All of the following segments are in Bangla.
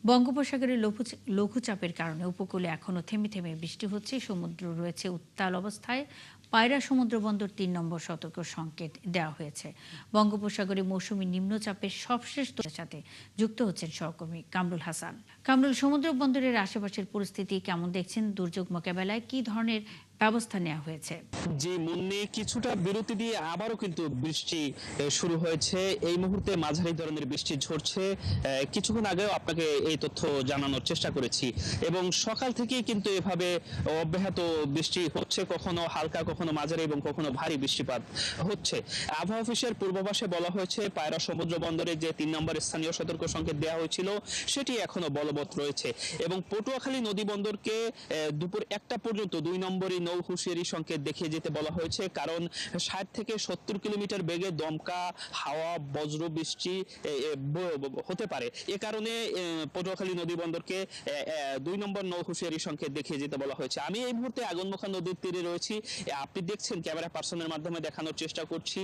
বঙ্গোপসাগরে লঘুচাপের কারণে উপকূলে এখনো থেমে থেমে বৃষ্টি হচ্ছে। সমুদ্র রয়েছে উত্তাল অবস্থায়। পায়রা সমুদ্র বন্দর ৩ নম্বর সতর্ক সংকেত দেওয়া হয়েছে। বঙ্গোপসাগরে মৌসুমী নিম্নচাপের সবশেষ সাথে যুক্ত হচ্ছেন সহকর্মী কামরুল হাসান। কামরুল, সমুদ্র বন্দরের আশেপাশের পরিস্থিতি কেমন দেখছেন? দুর্যোগ মোকাবেলায় কি ধরনের ব্যবস্থা নেওয়া হয়েছে? জি মুন্নি, কিছুটা বিরতি দিয়ে আবারও কিন্তু বৃষ্টি শুরু হয়েছে। এই মুহূর্তে মাঝারি ধরনের বৃষ্টি ঝরছে। কিছুক্ষণ আগেও আপনাকে এই তথ্য জানানোর চেষ্টা করেছি এবং সকাল থেকেই কিন্তু এভাবে অব্যাহত বৃষ্টি হচ্ছে, কখনো হালকা, কখনো মাঝারি এবং কখনো ভারী বৃষ্টিপাত হচ্ছে। আবহাওয়া অফিসের পূর্বাভাসে বলা হয়েছে পায়রা সমুদ্র বন্দরে যে ৩ নম্বর স্থানীয় সতর্ক সংকেত দেওয়া হয়েছিল সেটি এখনো বলবৎ রয়েছে এবং পটুয়াখালী নদী বন্দরকে দুপুর ১টা পর্যন্ত ২ নম্বরই নৌ হুঁশিয়ারি সংকেত দেখিয়ে যেতে বলা হয়েছে, কারণ ৬০ থেকে ৭০ কিলোমিটার বেগে দমকা হাওয়া, বজ্র বৃষ্টি হতে পারে। এ কারণে পটুয়াখালী নদী বন্দরকে ২ নম্বর নৌ হুঁশিয়ারি সংকেত দেখিয়ে যেতে বলা হয়েছে। আমি এই মুহূর্তে আগনমুখা নদীর তীরে রয়েছি। আপনি দেখছেন, ক্যামেরা পার্সনের মাধ্যমে দেখানোর চেষ্টা করছি,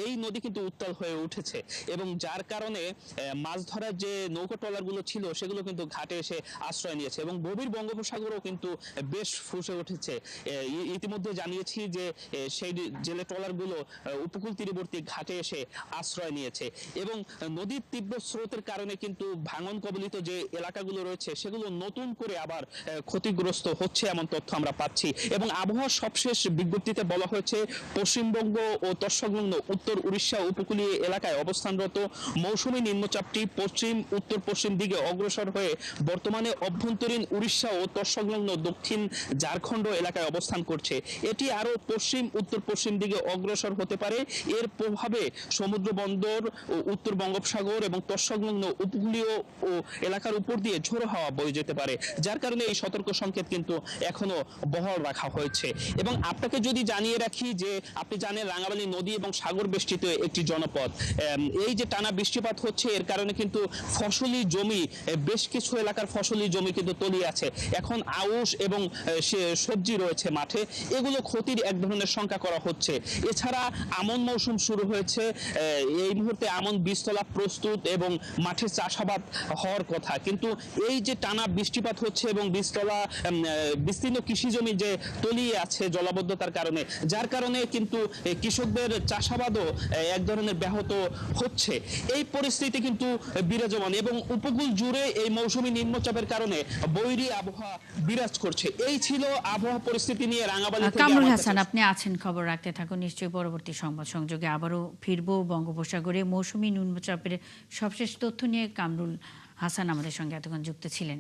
এই নদী কিন্তু উত্তাল হয়ে উঠেছে এবং যার কারণে মাছ ধরার যে নৌকো ট্রলারগুলো ছিল সেগুলো কিন্তু ঘাটে এসে আশ্রয় নিয়েছে এবং গভীর বঙ্গোপসাগরও কিন্তু বেশ ফুঁসে উঠেছে। ইতিমধ্যে জানিয়েছি যে সেই জেলে ট্রলারগুলো উপকূল তীরবর্তী ঘাটে এসে আশ্রয় নিয়েছে এবং নদীর তীব্র স্রোতের কারণে কিন্তু ভাঙন কবলিত যে এলাকাগুলো রয়েছে সেগুলো নতুন করে আবার ক্ষতিগ্রস্ত হচ্ছে এমন তথ্য আমরা পাচ্ছি এবং আবহাওয়ার সবশেষ বিজ্ঞপ্তিতে বলা হয়েছে পশ্চিমবঙ্গ ও তৎসংলগ্ন উত্তর উড়িষ্যা উপকূলীয় এলাকায় অবস্থানরত মৌসুমী নিম্নচাপটি পশ্চিম উত্তর পশ্চিম দিকে অগ্রসর হয়ে বর্তমানে অভ্যন্তরীণ উড়িষ্যা ও তৎসংলগ্ন দক্ষিণ ঝাড়খণ্ড এলাকায় অবস্থান করছে। এটি আরো পশ্চিম উত্তর পশ্চিম দিকে অগ্রসর হতে পারে। এর প্রভাবে সমুদ্র বন্দর ও উত্তর বঙ্গোপসাগর এবং তৎসংলগ্ন উপকূলীয় ও এলাকার উপর দিয়ে ঝোড়ো হাওয়া বয়ে যেতে পারে, যার কারণে এই সতর্ক সংকেত কিন্তু এখনো বহাল রাখা হয়েছে। এবং আপনাকে যদি জানিয়ে রাখি যে আপনি জানেন রাঙামাটি নদী এবং সাগর বেষ্টিত একটি জনপদ। এই যে টানা বৃষ্টিপাত হচ্ছে এর কারণে কিন্তু ফসলি জমি, বেশ কিছু এলাকার ফসলি জমি কিন্তু তলিয়ে আছে। এখন আউশ এবং সবজি রয়েছে মাঠে, এগুলো ক্ষতির এক ধরনের শঙ্কা করা হচ্ছে। এছাড়া আমন মৌসুম শুরু হয়েছে, এই মুহূর্তে আমন বীজতলা প্রস্তুত এবং মাঠে চাষাবাদ হওয়ার কথা, কিন্তু এই যে টানা বৃষ্টিপাত হচ্ছে এবং বীজতলা বিস্তীর্ণ কৃষি জমি যে তলিয়ে আছে জলাবদ্ধতার কারণে, যার কারণে কিন্তু কৃষকদের চাষাবাদও এক ধরনের ব্যাহত হচ্ছে। এই পরিস্থিতি কিন্তু বিরাজমান এবং উপকূল জুড়ে এই মৌসুমী নিম্নচাপের কারণে বৈরী আবহাওয়া বিরাজ করছে। এই ছিল আবহাওয়া পরিস্থিতি নিয়ে রাঙামাটি থেকে। কামরুল হাসান, আপনি আছেন, খবর রাখতে থাকুন। নিশ্চয়ই পরবর্তী সংবাদ সংযোগে আবারও ফিরবো। বঙ্গোপসাগরে মৌসুমী নিম্নচাপের সবশেষ তথ্য নিয়ে কামরুল হাসান আমাদের সঙ্গে এতক্ষণ যুক্ত ছিলেন।